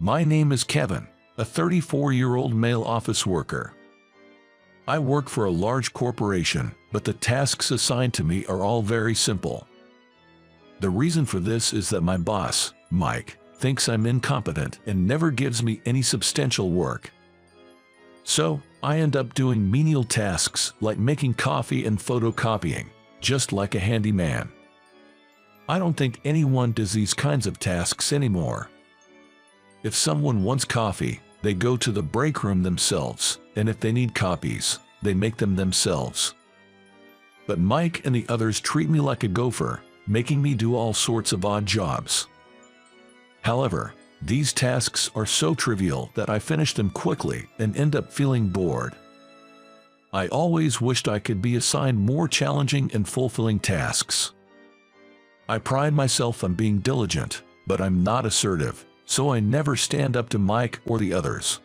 My name is Kevin, a 34-year-old male office worker. I work for a large corporation, but the tasks assigned to me are all very simple. The reason for this is that my boss, Mike, thinks I'm incompetent and never gives me any substantial work. So, I end up doing menial tasks like making coffee and photocopying, just like a handyman. I don't think anyone does these kinds of tasks anymore. If someone wants coffee, they go to the break room themselves, and if they need copies, they make them themselves. But Mike and the others treat me like a gopher, making me do all sorts of odd jobs. However, these tasks are so trivial that I finish them quickly and end up feeling bored. I always wished I could be assigned more challenging and fulfilling tasks. I pride myself on being diligent, but I'm not assertive, so I never stand up to Mike or the others.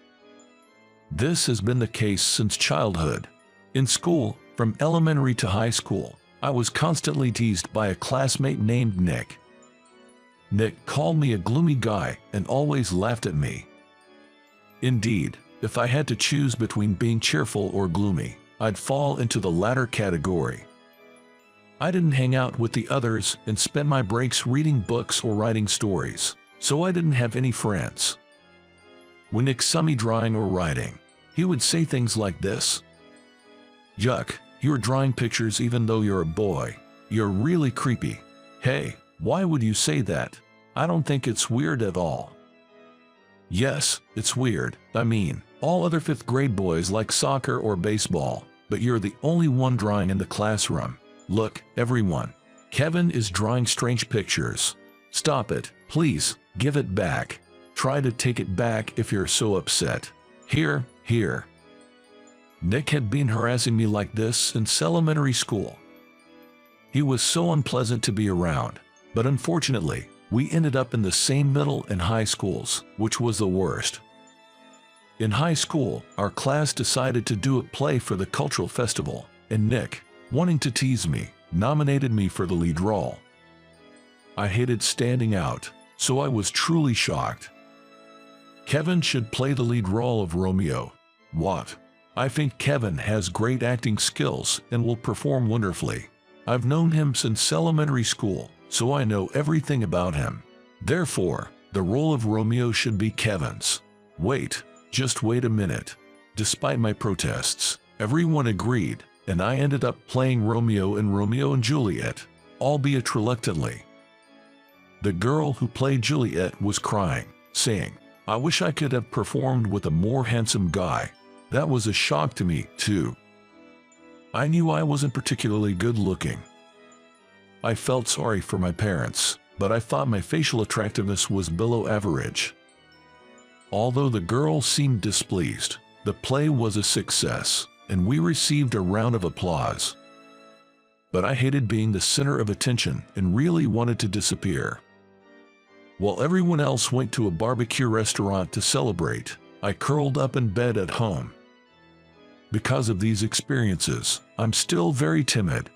This has been the case since childhood. In school, from elementary to high school, I was constantly teased by a classmate named Nick. Nick called me a gloomy guy and always laughed at me. Indeed, if I had to choose between being cheerful or gloomy, I'd fall into the latter category. I didn't hang out with the others and spend my breaks reading books or writing stories, so I didn't have any friends. When Nick saw me drawing or writing, he would say things like this: "Yuck, you're drawing pictures even though you're a boy. You're really creepy. Hey, why would you say that? I don't think it's weird at all." Yes, it's weird. I mean, all other 5th grade boys like soccer or baseball, but you're the only one drawing in the classroom. Look, everyone. Kevin is drawing strange pictures. Stop it, please, give it back. Try to take it back if you're so upset. Here. Nick had been harassing me like this since elementary school. He was so unpleasant to be around, but unfortunately, we ended up in the same middle and high schools, which was the worst. In high school, our class decided to do a play for the cultural festival, and Nick, wanting to tease me, nominated me for the lead role. I hated standing out, so I was truly shocked. Kevin should play the lead role of Romeo. What? I think Kevin has great acting skills and will perform wonderfully. I've known him since elementary school, so I know everything about him. Therefore, the role of Romeo should be Kevin's. Just wait a minute. Despite my protests, everyone agreed, and I ended up playing Romeo and Juliet, albeit reluctantly. The girl who played Juliet was crying, saying, "I wish I could have performed with a more handsome guy." That was a shock to me, too. I knew I wasn't particularly good looking. I felt sorry for my parents, but I thought my facial attractiveness was below average. Although the girl seemed displeased, the play was a success, and we received a round of applause. But I hated being the center of attention and really wanted to disappear. While everyone else went to a barbecue restaurant to celebrate, I curled up in bed at home. Because of these experiences, I'm still very timid.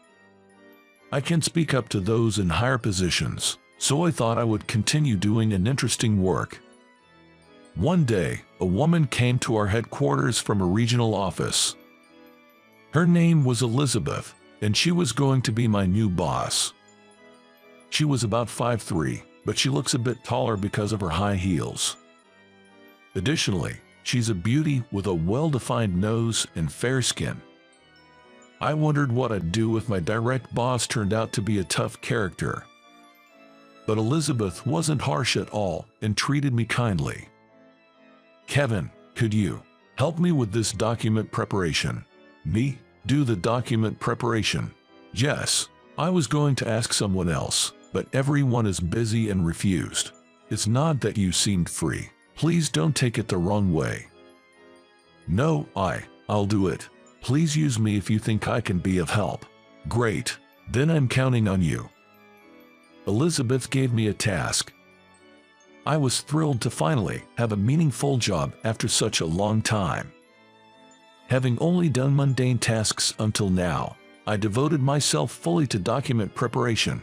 I can speak up to those in higher positions, so I thought I would continue doing an interesting work. One day, a woman came to our headquarters from a regional office. Her name was Elizabeth, and she was going to be my new boss. She was about 5'3", but she looks a bit taller because of her high heels. Additionally, she's a beauty with a well-defined nose and fair skin. I wondered what I'd do if my direct boss turned out to be a tough character. But Elizabeth wasn't harsh at all and treated me kindly. "Kevin, could you help me with this document preparation?" "Me? Do the document preparation?" "Yes, I was going to ask someone else, but everyone is busy and refused. It's not that you seemed free. Please don't take it the wrong way." "No, I'll do it. Please use me if you think I can be of help." "Great, then I'm counting on you." Elizabeth gave me a task. I was thrilled to finally have a meaningful job after such a long time. Having only done mundane tasks until now, I devoted myself fully to document preparation.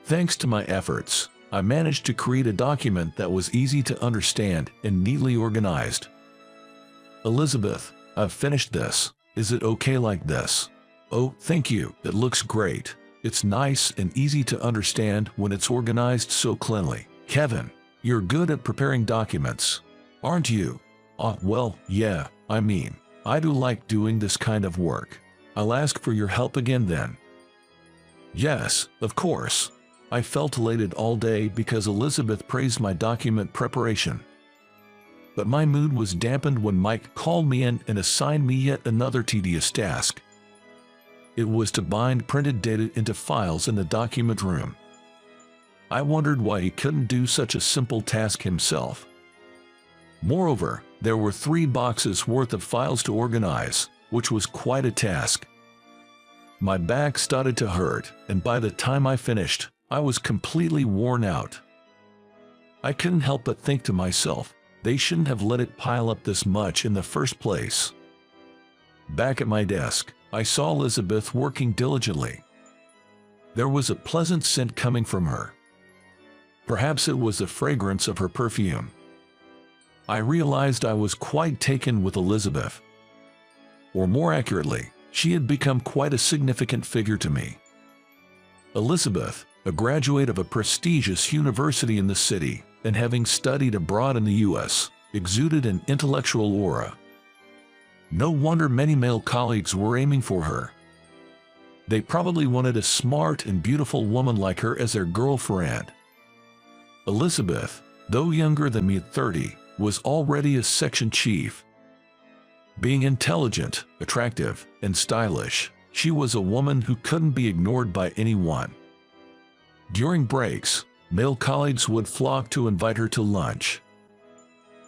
Thanks to my efforts, I managed to create a document that was easy to understand and neatly organized. Elizabeth, I've finished this. Is it okay like this? Oh, thank you. It looks great. It's nice and easy to understand when it's organized so cleanly. Kevin, you're good at preparing documents, aren't you? Well, yeah, I mean, I do like doing this kind of work. I'll ask for your help again then. Yes, of course. I felt elated all day because Elizabeth praised my document preparation. But my mood was dampened when Mike called me in and assigned me yet another tedious task. It was to bind printed data into files in the document room. I wondered why he couldn't do such a simple task himself. Moreover, there were 3 boxes worth of files to organize, which was quite a task. My back started to hurt, and by the time I finished, I was completely worn out. I couldn't help but think to myself, they shouldn't have let it pile up this much in the first place. Back at my desk, I saw Elizabeth working diligently. There was a pleasant scent coming from her. Perhaps it was the fragrance of her perfume. I realized I was quite taken with Elizabeth. Or more accurately, she had become quite a significant figure to me. Elizabeth, a graduate of a prestigious university in the city, and having studied abroad in the U.S., exuded an intellectual aura. No wonder many male colleagues were aiming for her. They probably wanted a smart and beautiful woman like her as their girlfriend. Elizabeth, though younger than me at 30, was already a section chief. Being intelligent, attractive, and stylish, she was a woman who couldn't be ignored by anyone. During breaks, male colleagues would flock to invite her to lunch.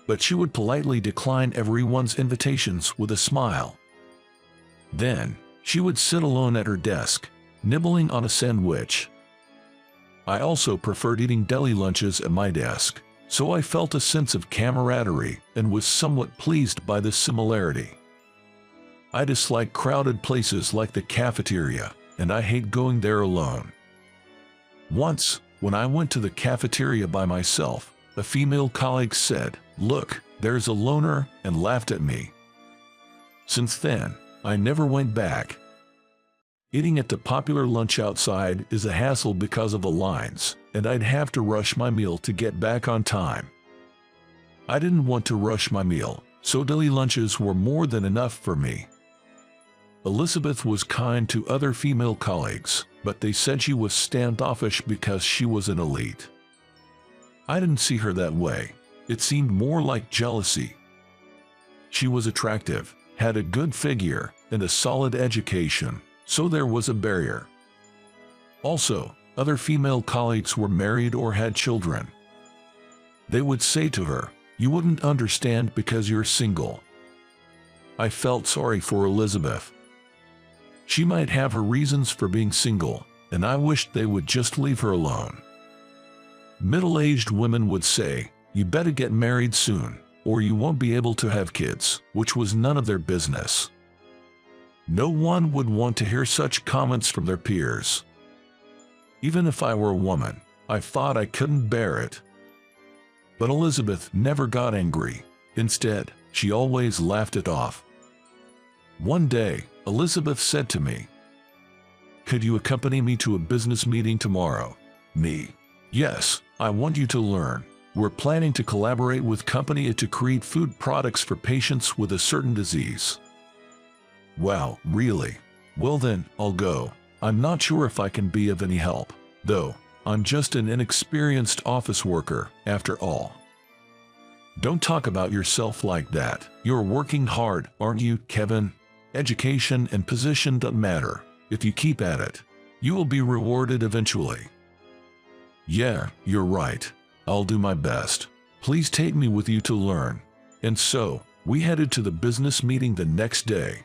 But she would politely decline everyone's invitations with a smile. Then, she would sit alone at her desk, nibbling on a sandwich. I also preferred eating deli lunches at my desk, so I felt a sense of camaraderie and was somewhat pleased by this similarity. I dislike crowded places like the cafeteria, and I hate going there alone. Once, when I went to the cafeteria by myself, a female colleague said, "Look, there's a loner," and laughed at me. Since then, I never went back. Eating at the popular lunch outside is a hassle because of the lines, and I'd have to rush my meal to get back on time. I didn't want to rush my meal, so deli lunches were more than enough for me. Elizabeth was kind to other female colleagues, but they said she was standoffish because she was an elite. I didn't see her that way. It seemed more like jealousy. She was attractive, had a good figure, and a solid education, so there was a barrier. Also, other female colleagues were married or had children. They would say to her, "You wouldn't understand because you're single." I felt sorry for Elizabeth. She might have her reasons for being single, and I wished they would just leave her alone. Middle-aged women would say, "You better get married soon, or you won't be able to have kids," which was none of their business. No one would want to hear such comments from their peers. Even if I were a woman, I thought I couldn't bear it. But Elizabeth never got angry. Instead, she always laughed it off. One day, Elizabeth said to me, "Could you accompany me to a business meeting tomorrow?" Me. "Yes, I want you to learn. We're planning to collaborate with company to create food products for patients with a certain disease." Wow, really? Well then, I'll go. I'm not sure if I can be of any help, though. I'm just an inexperienced office worker, after all. Don't talk about yourself like that. You're working hard, aren't you, Kevin? Education and position don't matter. If you keep at it, you will be rewarded eventually. Yeah, you're right. I'll do my best. Please take me with you to learn. And so, we headed to the business meeting the next day.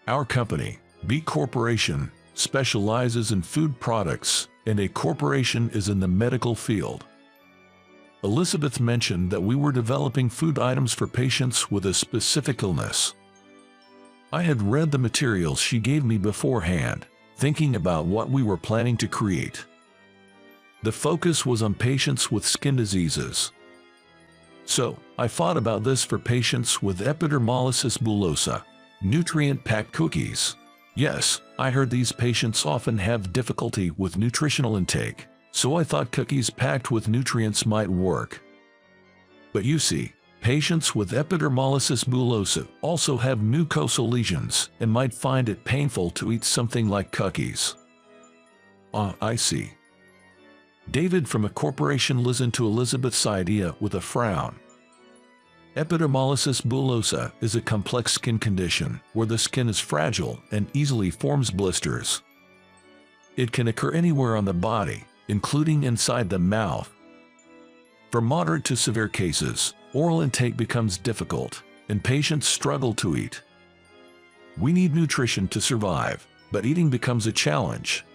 Our company, B Corporation, specializes in food products, and A Corporation is in the medical field. Elizabeth mentioned that we were developing food items for patients with a specific illness. I had read the materials she gave me beforehand, thinking about what we were planning to create. The focus was on patients with skin diseases. So, I thought about this for patients with epidermolysis bullosa, nutrient-packed cookies. Yes, I heard these patients often have difficulty with nutritional intake, so I thought cookies packed with nutrients might work. But you see, patients with epidermolysis bullosa also have mucosal lesions and might find it painful to eat something like cookies. I see. David from a corporation listened to Elizabeth's idea with a frown. Epidermolysis bullosa is a complex skin condition where the skin is fragile and easily forms blisters. It can occur anywhere on the body, including inside the mouth. For moderate to severe cases, oral intake becomes difficult, and patients struggle to eat. We need nutrition to survive, but eating becomes a challenge.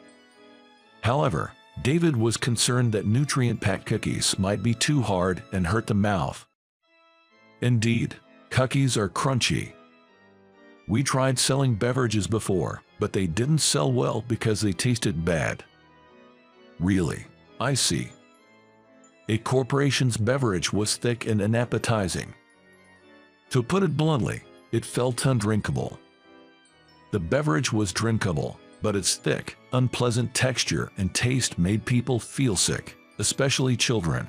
However, David was concerned that nutrient-packed cookies might be too hard and hurt the mouth. Indeed, cookies are crunchy. We tried selling beverages before, but they didn't sell well because they tasted bad. Really? I see. A corporation's beverage was thick and unappetizing. To put it bluntly, it felt undrinkable. The beverage was drinkable, but its thick, unpleasant texture and taste made people feel sick, especially children.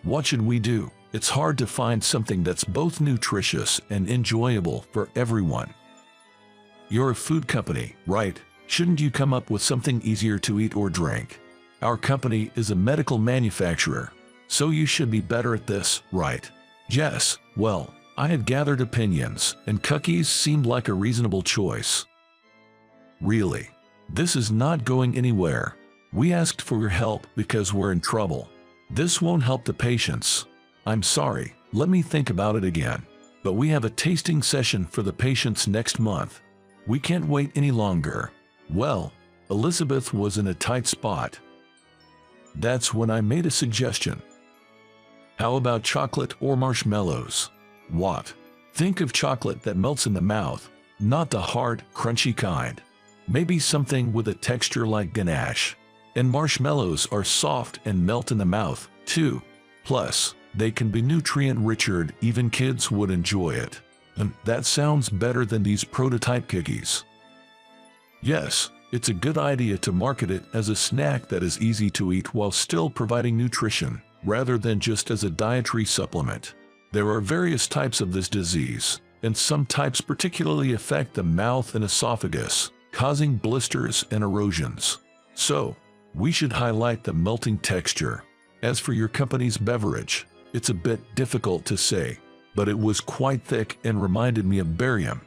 What should we do? It's hard to find something that's both nutritious and enjoyable for everyone. You're a food company, right? Shouldn't you come up with something easier to eat or drink? Our company is a medical manufacturer, so you should be better at this, right? Yes, well, I had gathered opinions, and cookies seemed like a reasonable choice. Really? This is not going anywhere. We asked for your help because we're in trouble. This won't help the patients. I'm sorry, let me think about it again. But we have a tasting session for the patients next month. We can't wait any longer. Well, Elizabeth was in a tight spot. That's when I made a suggestion. How about chocolate or marshmallows? What? Think of chocolate that melts in the mouth, not the hard, crunchy kind. Maybe something with a texture like ganache. And marshmallows are soft and melt in the mouth, too. Plus, they can be nutrient-richer, even kids would enjoy it. And that sounds better than these prototype cookies. Yes, it's a good idea to market it as a snack that is easy to eat while still providing nutrition, rather than just as a dietary supplement. There are various types of this disease, and some types particularly affect the mouth and esophagus, causing blisters and erosions. So, we should highlight the melting texture. As for your company's beverage, it's a bit difficult to say, but it was quite thick and reminded me of barium.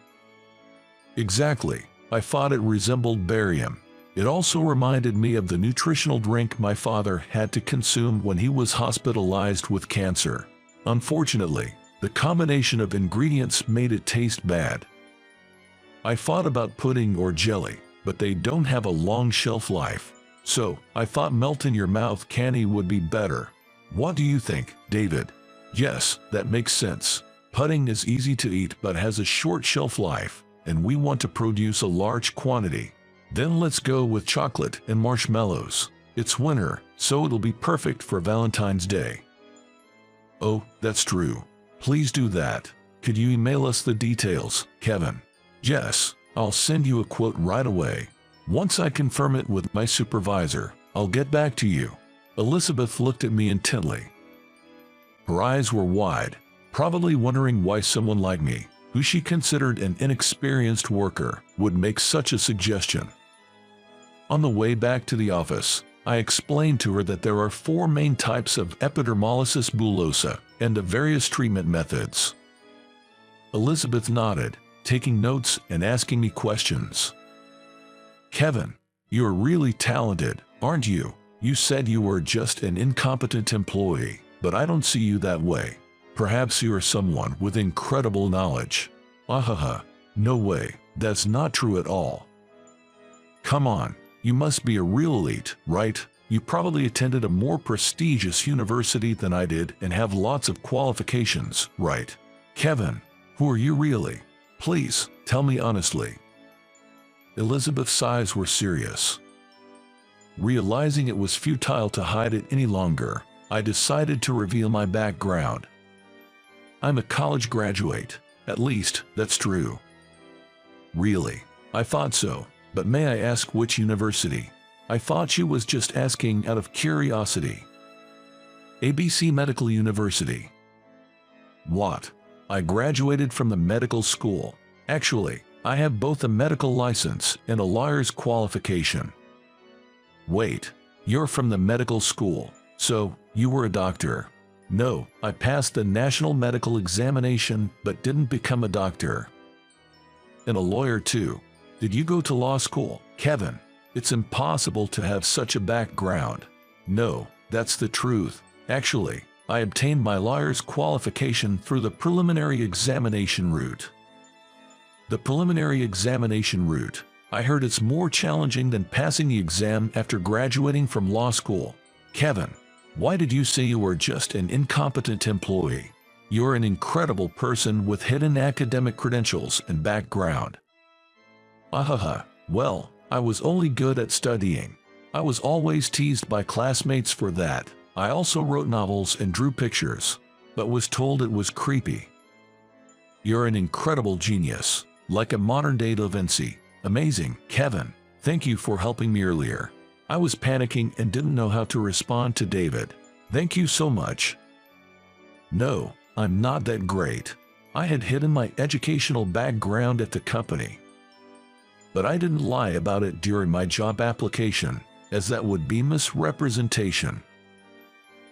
Exactly, I thought it resembled barium. It also reminded me of the nutritional drink my father had to consume when he was hospitalized with cancer. Unfortunately, the combination of ingredients made it taste bad. I thought about pudding or jelly, but they don't have a long shelf life. So, I thought melt in your mouth candy would be better. What do you think, David? Yes, that makes sense. Pudding is easy to eat but has a short shelf life, and we want to produce a large quantity. Then let's go with chocolate and marshmallows. It's winter, so it'll be perfect for Valentine's Day. Oh, that's true. Please do that. Could you email us the details, Kevin? Yes, I'll send you a quote right away. Once I confirm it with my supervisor, I'll get back to you. Elizabeth looked at me intently. Her eyes were wide, probably wondering why someone like me, who she considered an inexperienced worker, would make such a suggestion. On the way back to the office, I explained to her that there are 4 main types of epidermolysis bullosa and the various treatment methods. Elizabeth nodded, taking notes and asking me questions. Kevin, you're really talented, aren't you? You said you were just an incompetent employee, but I don't see you that way. Perhaps you are someone with incredible knowledge. Ahaha, no way, that's not true at all. Come on, you must be a real elite, right? You probably attended a more prestigious university than I did and have lots of qualifications, right? Kevin, who are you really? Please, tell me honestly. Elizabeth's eyes were serious. Realizing it was futile to hide it any longer, I decided to reveal my background. I'm a college graduate. At least, that's true. Really? I thought so, but may I ask which university? I thought she was just asking out of curiosity. ABC Medical University. What? I graduated from the medical school. Actually, I have both a medical license and a lawyer's qualification. Wait, you're from the medical school, so you were a doctor? No, I passed the national medical examination but didn't become a doctor. And a lawyer too. Did you go to law school, Kevin? It's impossible to have such a background. No, that's the truth. Actually, I obtained my lawyer's qualification through the preliminary examination route. The preliminary examination route. I heard it's more challenging than passing the exam after graduating from law school. Kevin, why did you say you were just an incompetent employee? You're an incredible person with hidden academic credentials and background. Ahaha, well, I was only good at studying. I was always teased by classmates for that. I also wrote novels and drew pictures, but was told it was creepy. You're an incredible genius, like a modern-day Da Vinci. Amazing, Kevin. Thank you for helping me earlier. I was panicking and didn't know how to respond to David. Thank you so much. No, I'm not that great. I had hidden my educational background at the company. But I didn't lie about it during my job application, as that would be misrepresentation.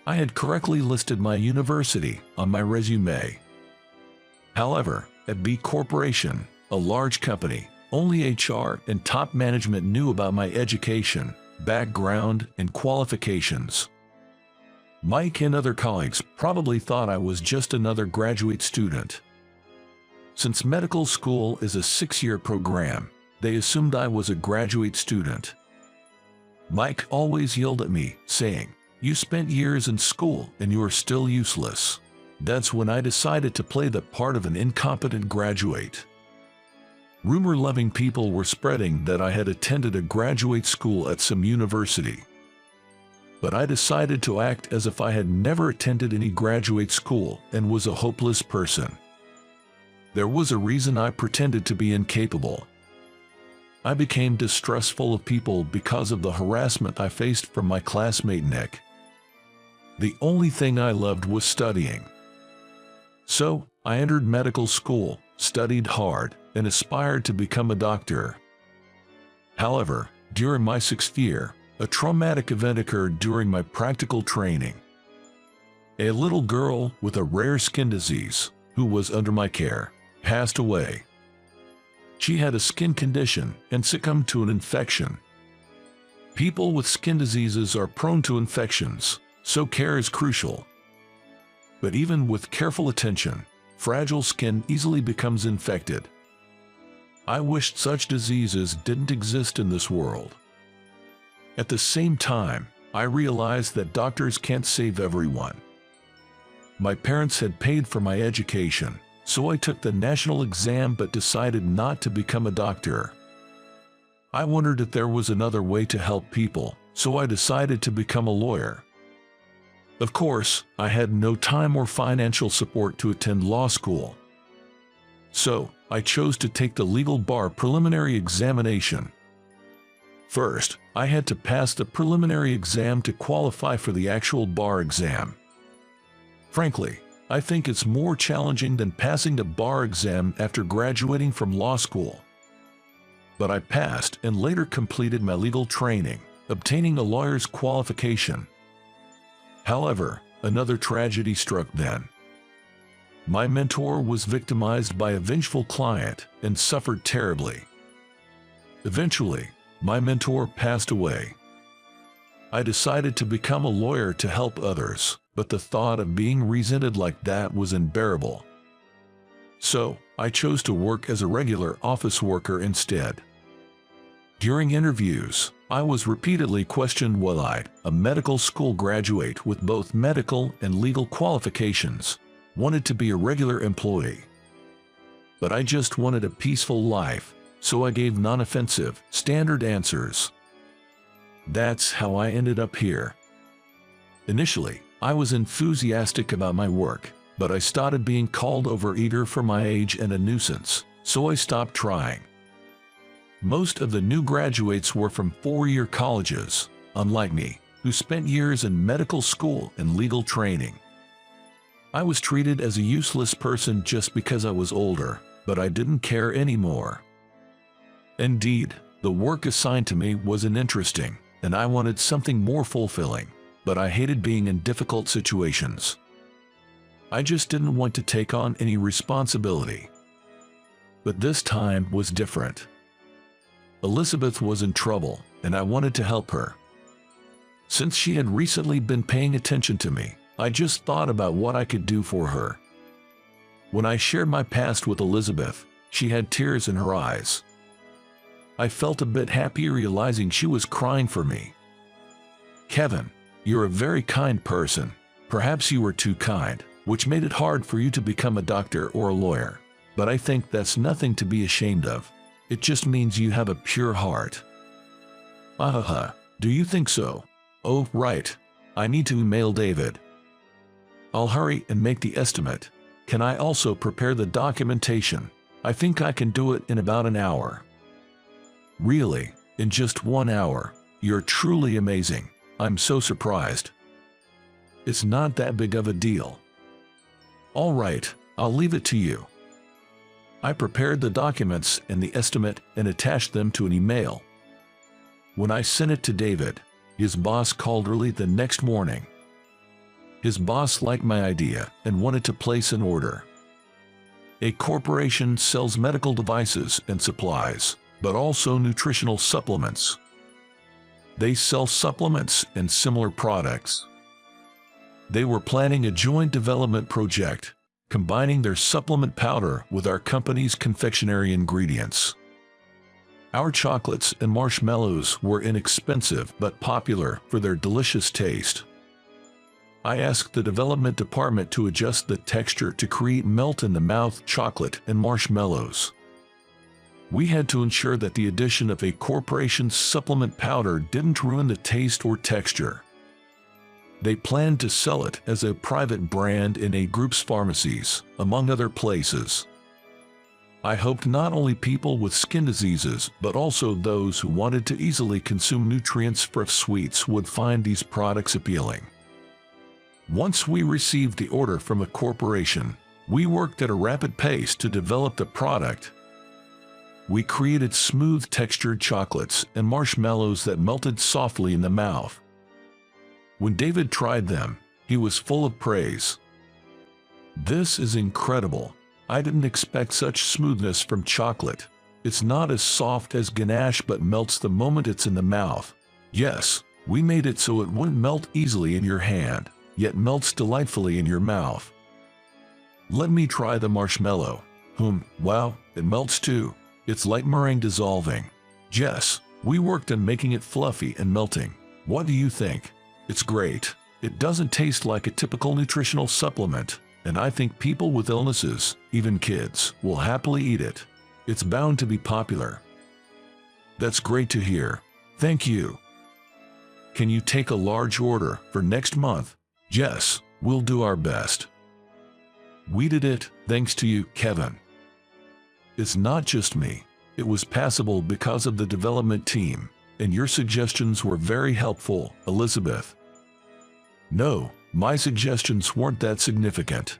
I had correctly listed my university on my resume. However, at B Corporation, a large company, only HR and top management knew about my education, background, and qualifications. Mike and other colleagues probably thought I was just another graduate student. Since medical school is a 6-year program, they assumed I was a graduate student. Mike always yelled at me, saying, "You spent years in school and you are still useless." That's when I decided to play the part of an incompetent graduate. Rumor-loving people were spreading that I had attended a graduate school at some university. But I decided to act as if I had never attended any graduate school and was a hopeless person. There was a reason I pretended to be incapable. I became distrustful of people because of the harassment I faced from my classmate Nick. The only thing I loved was studying. So, I entered medical school, studied hard, and aspired to become a doctor. However, during my 6th year, a traumatic event occurred during my practical training. A little girl with a rare skin disease, who was under my care, passed away. She had a skin condition and succumbed to an infection. People with skin diseases are prone to infections, so care is crucial. But even with careful attention, fragile skin easily becomes infected. I wished such diseases didn't exist in this world. At the same time, I realized that doctors can't save everyone. My parents had paid for my education, so I took the national exam but decided not to become a doctor. I wondered if there was another way to help people, so I decided to become a lawyer. Of course, I had no time or financial support to attend law school. So, I chose to take the legal bar preliminary examination. First, I had to pass the preliminary exam to qualify for the actual bar exam. Frankly, I think it's more challenging than passing the bar exam after graduating from law school. But I passed and later completed my legal training, obtaining a lawyer's qualification. However, another tragedy struck then. My mentor was victimized by a vengeful client and suffered terribly. Eventually, my mentor passed away. I decided to become a lawyer to help others, but the thought of being resented like that was unbearable. So, I chose to work as a regular office worker instead. During interviews, I was repeatedly questioned whether I, a medical school graduate with both medical and legal qualifications, wanted to be a regular employee. But I just wanted a peaceful life, so I gave non-offensive, standard answers. That's how I ended up here. Initially, I was enthusiastic about my work, but I started being called overeager for my age and a nuisance, so I stopped trying. Most of the new graduates were from four-year colleges, unlike me, who spent years in medical school and legal training. I was treated as a useless person just because I was older, but I didn't care anymore. Indeed, the work assigned to me wasn't interesting, and I wanted something more fulfilling, but I hated being in difficult situations. I just didn't want to take on any responsibility. But this time was different. Elizabeth was in trouble, and I wanted to help her. Since she had recently been paying attention to me, I just thought about what I could do for her. When I shared my past with Elizabeth, she had tears in her eyes. I felt a bit happy realizing she was crying for me. "Kevin, you're a very kind person. Perhaps you were too kind, which made it hard for you to become a doctor or a lawyer. But I think that's nothing to be ashamed of. It just means you have a pure heart." Do you think so? Oh, right. I need to email David. I'll hurry and make the estimate. Can I also prepare the documentation? I think I can do it in about an hour. Really? In just 1 hour? You're truly amazing. I'm so surprised. It's not that big of a deal. All right, I'll leave it to you. I prepared the documents and the estimate and attached them to an email. When I sent it to David, his boss called early the next morning. His boss liked my idea and wanted to place an order. A corporation sells medical devices and supplies, but also nutritional supplements. They sell supplements and similar products. They were planning a joint development project, combining their supplement powder with our company's confectionery ingredients. Our chocolates and marshmallows were inexpensive but popular for their delicious taste. I asked the development department to adjust the texture to create melt-in-the-mouth chocolate and marshmallows. We had to ensure that the addition of a corporation's supplement powder didn't ruin the taste or texture. They planned to sell it as a private brand in a group's pharmacies, among other places. I hoped not only people with skin diseases but also those who wanted to easily consume nutrients-rich sweets would find these products appealing. Once we received the order from a corporation, we worked at a rapid pace to develop the product. We created smooth-textured chocolates and marshmallows that melted softly in the mouth. When David tried them, he was full of praise. "This is incredible. I didn't expect such smoothness from chocolate. It's not as soft as ganache but melts the moment it's in the mouth. Yes, we made it so it wouldn't melt easily in your hand, yet melts delightfully in your mouth. Let me try the marshmallow. Wow, it melts too. It's like meringue dissolving. Jess, we worked on making it fluffy and melting. What do you think? It's great. It doesn't taste like a typical nutritional supplement, and I think people with illnesses, even kids, will happily eat it. It's bound to be popular." "That's great to hear. Thank you. Can you take a large order for next month?" "Yes, we'll do our best." We did it, thanks to you, Kevin. It's not just me. It was possible because of the development team, and your suggestions were very helpful, Elizabeth. No, my suggestions weren't that significant.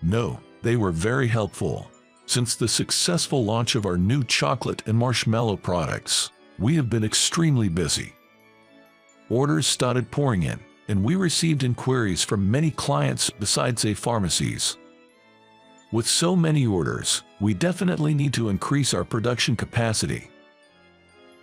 No, they were very helpful. Since the successful launch of our new chocolate and marshmallow products, we have been extremely busy. Orders started pouring in, and we received inquiries from many clients besides pharmacies. With so many orders, we definitely need to increase our production capacity.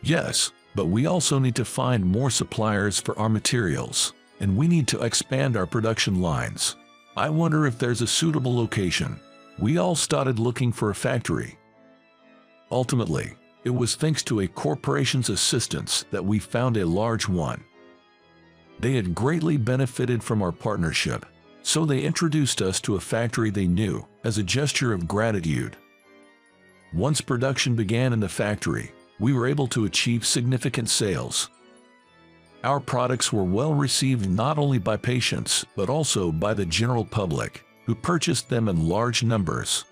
Yes, but we also need to find more suppliers for our materials, and we need to expand our production lines. I wonder if there's a suitable location. We all started looking for a factory. Ultimately, it was thanks to a corporation's assistance that we found a large one. They had greatly benefited from our partnership, so they introduced us to a factory they knew as a gesture of gratitude. Once production began in the factory, we were able to achieve significant sales. Our products were well received not only by patients, but also by the general public, who purchased them in large numbers.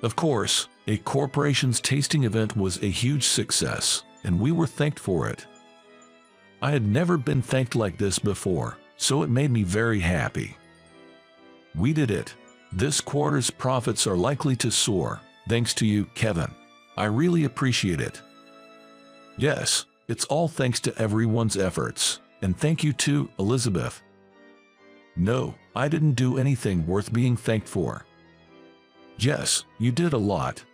Of course, a corporation's tasting event was a huge success, and we were thanked for it. I had never been thanked like this before, so it made me very happy. We did it. This quarter's profits are likely to soar, thanks to you, Kevin. I really appreciate it. Yes, it's all thanks to everyone's efforts, and thank you too, Elizabeth. No, I didn't do anything worth being thanked for. Yes, you did a lot.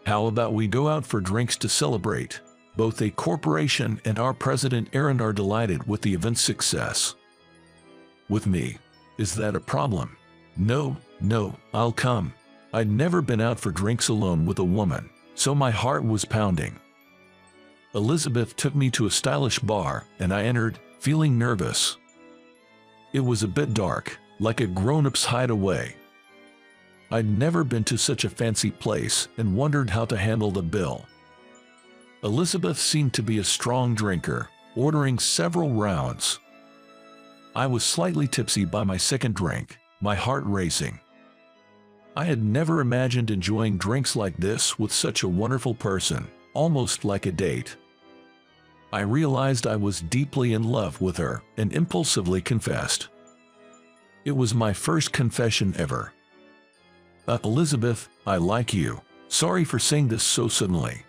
How about we go out for drinks to celebrate? Both a corporation and our president Aaron are delighted with the event's success. With me, is that a problem? No, I'll come. I'd never been out for drinks alone with a woman, so my heart was pounding. Elizabeth took me to a stylish bar, and I entered, feeling nervous. It was a bit dark, like a grown-up's hideaway. I'd never been to such a fancy place and wondered how to handle the bill. Elizabeth seemed to be a strong drinker, ordering several rounds. I was slightly tipsy by my second drink, my heart racing. I had never imagined enjoying drinks like this with such a wonderful person, almost like a date. I realized I was deeply in love with her and impulsively confessed. It was my first confession ever. Elizabeth, I like you. Sorry for saying this so suddenly.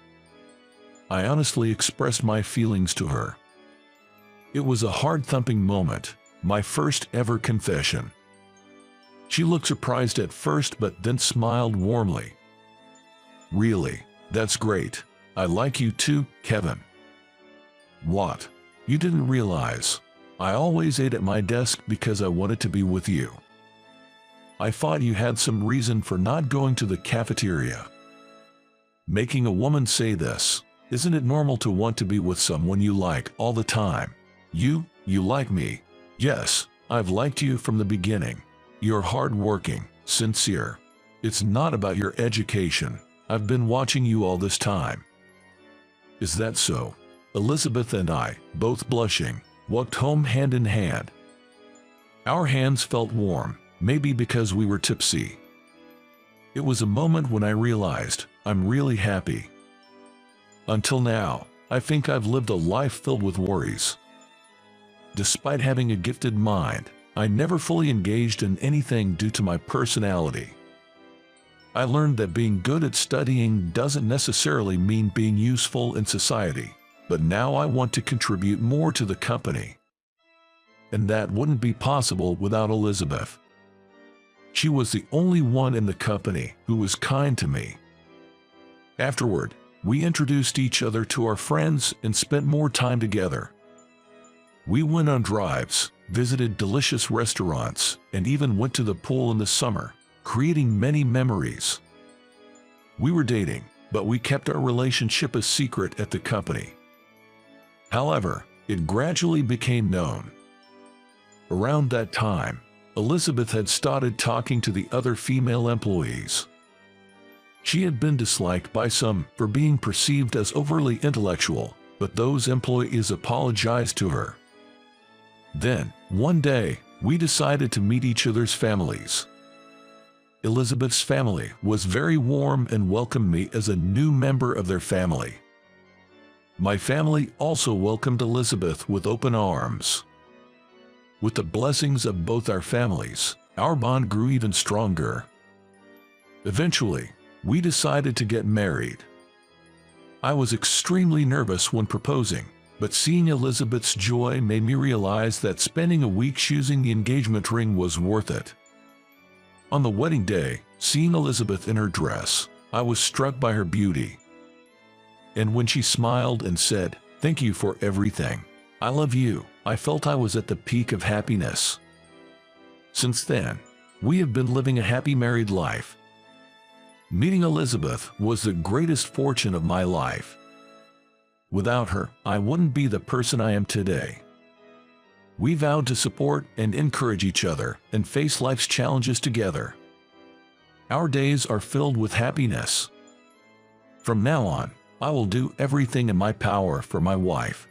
I honestly expressed my feelings to her. It was a heart-thumping moment, my first ever confession. She looked surprised at first but then smiled warmly. Really, that's great. I like you too, Kevin. What? You didn't realize. I always ate at my desk because I wanted to be with you. I thought you had some reason for not going to the cafeteria. Making a woman say this, isn't it normal to want to be with someone you like all the time? You like me. Yes, I've liked you from the beginning. You're hardworking, sincere. It's not about your education. I've been watching you all this time. Is that so? Elizabeth and I, both blushing, walked home hand in hand. Our hands felt warm, maybe because we were tipsy. It was a moment when I realized I'm really happy. Until now, I think I've lived a life filled with worries. Despite having a gifted mind, I never fully engaged in anything due to my personality. I learned that being good at studying doesn't necessarily mean being useful in society, but now I want to contribute more to the company. And that wouldn't be possible without Elizabeth. She was the only one in the company who was kind to me. Afterward, we introduced each other to our friends and spent more time together. We went on drives, visited delicious restaurants, and even went to the pool in the summer, creating many memories. We were dating, but we kept our relationship a secret at the company. However, it gradually became known. Around that time, Elizabeth had started talking to the other female employees. She had been disliked by some for being perceived as overly intellectual, but those employees apologized to her. Then, one day, we decided to meet each other's families. Elizabeth's family was very warm and welcomed me as a new member of their family. My family also welcomed Elizabeth with open arms. With the blessings of both our families, our bond grew even stronger. Eventually, we decided to get married. I was extremely nervous when proposing, but seeing Elizabeth's joy made me realize that spending a week choosing the engagement ring was worth it. On the wedding day, seeing Elizabeth in her dress, I was struck by her beauty. And when she smiled and said, "Thank you for everything. I love you," I felt I was at the peak of happiness. Since then, we have been living a happy married life. Meeting Elizabeth was the greatest fortune of my life. Without her, I wouldn't be the person I am today. We vowed to support and encourage each other and face life's challenges together. Our days are filled with happiness. From now on, I will do everything in my power for my wife.